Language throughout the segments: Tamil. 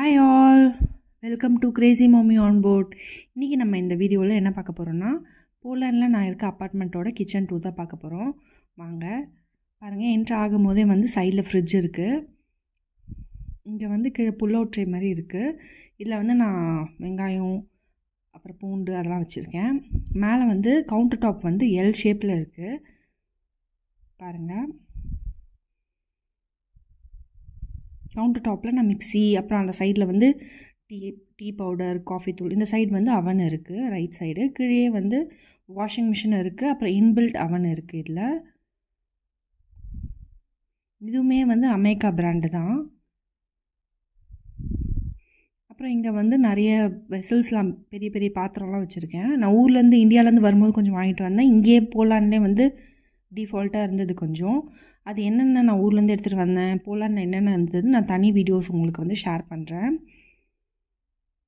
Hi all, welcome to crazy mummy on board. இன்றைக்கி நம்ம இந்த வீடியோவில் என்ன பார்க்க போகிறோன்னா, போலாண்டில் நான் இருக்க அப்பார்ட்மெண்ட்டோட கிச்சன் டூர் தான் பார்க்க போகிறோம். வாங்க பாருங்கள். என்ட்ரு ஆகும் போதே வந்து சைடில் ஃப்ரிட்ஜ் இருக்குது. இங்கே வந்து கீழே புல் அவுட் ட்ரே மாதிரி இருக்குது. இதில் வந்து நான் வெங்காயம் அப்புறம் பூண்டு அதெல்லாம் வச்சுருக்கேன். மேலே வந்து கவுண்டர் டாப் வந்து எல் ஷேப்பில் இருக்குது பாருங்கள். கவுண்டர் டாப்பில் நான் மிக்ஸி, அப்புறம் அந்த சைடில் வந்து டீ பவுடர், காஃபி தூள், இந்த சைடு வந்து அவன் இருக்குது ரைட் சைடு. கீழே வந்து வாஷிங் மிஷின் இருக்குது, அப்புறம் இன்பில்ட் அவன் இருக்குது. இதில் இதுவுமே வந்து அமேக்கா பிராண்டு தான். அப்புறம் இங்கே வந்து நிறைய வெசல்ஸ்லாம், பெரிய பெரிய பாத்திரம்லாம் வச்சுருக்கேன். நான் ஊர்லேருந்து இந்தியாவிலேருந்து வரும்போது கொஞ்சம் வாங்கிட்டு வந்தேன். இங்கேயே போலாண்டே வந்து டிஃபால்ட்டாக இருந்தது கொஞ்சம். அது என்னென்ன நான் ஊர்லேருந்து எடுத்துகிட்டு வந்தேன், போலாண்டில் என்னென்ன இருந்தது, நான் தனி வீடியோஸ் உங்களுக்கு வந்து ஷேர் பண்ணுறேன்.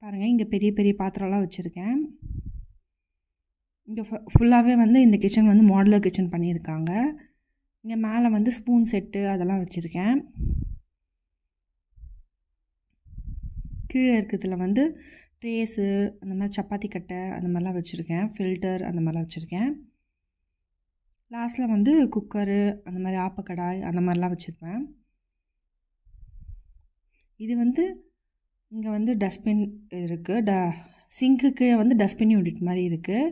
பாருங்கள், இங்கே பெரிய பெரிய பாத்திரம்லாம் வச்சுருக்கேன். இங்கே ஃபுல்லாகவே வந்து இந்த கிச்சன் வந்து மாடுலர் கிச்சன் பண்ணியிருக்காங்க. இங்கே மேலே வந்து ஸ்பூன் செட்டு அதெல்லாம் வச்சுருக்கேன். கீழே இருக்கிறதுல வந்து ட்ரேஸு, அந்த மாதிரி சப்பாத்தி கட்டை அந்த மாதிரிலாம் வச்சுருக்கேன். ஃபில்டர் அந்த மாதிரிலாம் வச்சுருக்கேன். லாஸ்ட்டில் வந்து குக்கரு, அந்த மாதிரி ஆப்பக்கடாய் அந்த மாதிரிலாம் வச்சுருப்பேன். இது வந்து இங்கே வந்து டஸ்ட்பின் இருக்குது. சிங்க்கு கீழே வந்து டஸ்ட்பின் யூனிட் மாதிரி இருக்குது.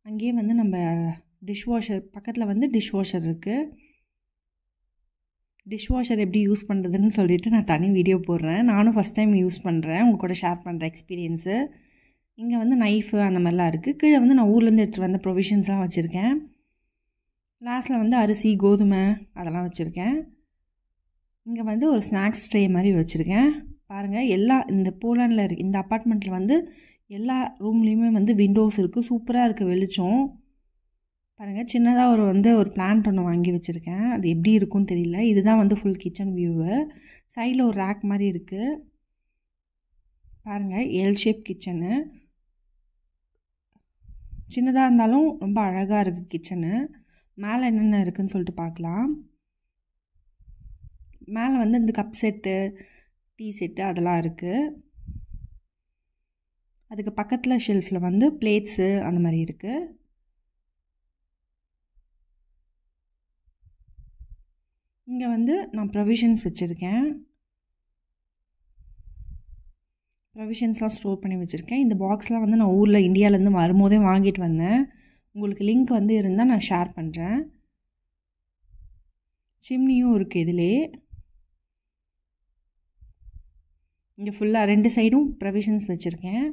அங்கேயே வந்து நம்ம டிஷ்வாஷர் பக்கத்தில் வந்து டிஷ்வாஷர் இருக்குது. டிஷ்வாஷர் எப்படி யூஸ் பண்ணுறதுன்னு சொல்லிவிட்டு நான் தனி வீடியோ போடுறேன். நானும் ஃபஸ்ட் டைம் யூஸ் பண்ணுறேன், உங்கள் கூட ஷேர் பண்ணுற எக்ஸ்பீரியன்ஸு. இங்கே வந்து நைஃபு அந்த மாதிரிலாம் இருக்குது. கீழே வந்து நான் ஊர்லேருந்து எடுத்துகிட்டு வந்த ப்ரொவிஷன்ஸ்லாம் வச்சுருக்கேன். லாஸ்ட்டில் வந்து அரிசி, கோதுமை அதெல்லாம் வச்சுருக்கேன். இங்கே வந்து ஒரு ஸ்நாக்ஸ் ட்ரே மாதிரி வச்சுருக்கேன். பாருங்கள், இந்த போலாண்டில் இந்த அப்பார்ட்மெண்ட்டில் வந்து எல்லா ரூம்லேயுமே வந்து விண்டோஸ் இருக்குது. சூப்பராக இருக்குது வெளிச்சம். பாருங்கள், சின்னதாக ஒரு பிளான்ட் ஒன்று வாங்கி வச்சுருக்கேன். அது எப்படி இருக்குன்னு தெரியல. இதுதான் வந்து ஃபுல் கிச்சன் வியூவு. சைடில் ஒரு ரேக் மாதிரி இருக்குது. பாருங்கள், எல் ஷேப் கிச்சனு. சின்னதாக இருந்தாலும் ரொம்ப அழகாக இருக்குது கிச்சனு. மேலே என்னென்ன இருக்குதுன்னு சொல்லிட்டு பார்க்கலாம். மேலே வந்து இந்த கப் செட்டு, டீ செட்டு அதெல்லாம் இருக்குது. அதுக்கு பக்கத்தில் ஷெல்ஃபில் வந்து பிளேட்ஸு அந்த மாதிரி இருக்குது. இங்கே வந்து நான் ப்ரொவிஷன்ஸ் வச்சுருக்கேன். ப்ரொவிஷன்ஸ்லாம் ஸ்டோர் பண்ணி வச்சுருக்கேன். இந்த பாக்ஸ்லாம் வந்து நான் ஊரில் இந்தியாவிலேருந்து வரும்போதே வாங்கிட்டு வந்தேன். உங்களுக்கு லிங்க் வந்து இருந்தால் நான் ஷேர் பண்ணுறேன். சிம்னியும் இருக்குது இதிலே. இங்கே ஃபுல்லாக 2 சைடும் ப்ரொவிஷன்ஸ் வச்சுருக்கேன்.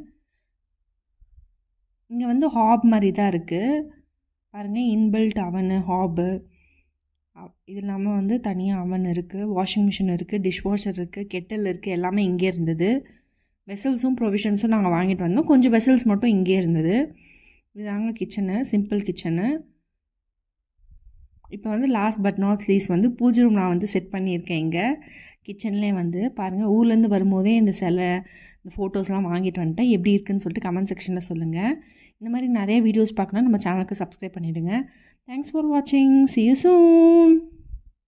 இங்கே வந்து ஹாப் மாதிரி தான் இருக்குது. பாருங்கள், இன்பில்ட் அவனு, ஹாபு, இது இல்லாமல் வந்து தனியாக அவன் இருக்குது, வாஷிங் மிஷின் இருக்குது, டிஷ்வாஷர் இருக்குது, கெட்டில் இருக்குது. எல்லாமே இங்கே இருந்தது. வெசல்ஸும் ப்ரொவிஷன்ஸும் நாங்கள் வாங்கிட்டு வந்தோம். கொஞ்சம் வெசல்ஸ் மட்டும் இங்கே இருந்தது. இதுதாங்க கிச்சனு, சிம்பிள் கிச்சனு. இப்போ வந்து லாஸ்ட் பட் நாட் லீஸ்ட் வந்து பூஜை ரூம் நான் வந்து செட் பண்ணியிருக்கேன். இங்கே கிச்சன்லேயே வந்து பாருங்கள், ஊர்லேருந்து வரும்போதே இந்த சிலை, இந்த ஃபோட்டோஸ்லாம் வாங்கிட்டு வந்துட்டேன். எப்படி இருக்குன்னு சொல்லிட்டு கமெண்ட் செக்ஷனில் சொல்லுங்கள். இந்த மாதிரி நிறைய வீடியோஸ் பார்க்கணுன்னா நம்ம சேனலுக்கு சப்ஸ்கிரைப் பண்ணிவிடுங்க. தேங்க்ஸ் ஃபார் வாட்சிங். See you soon.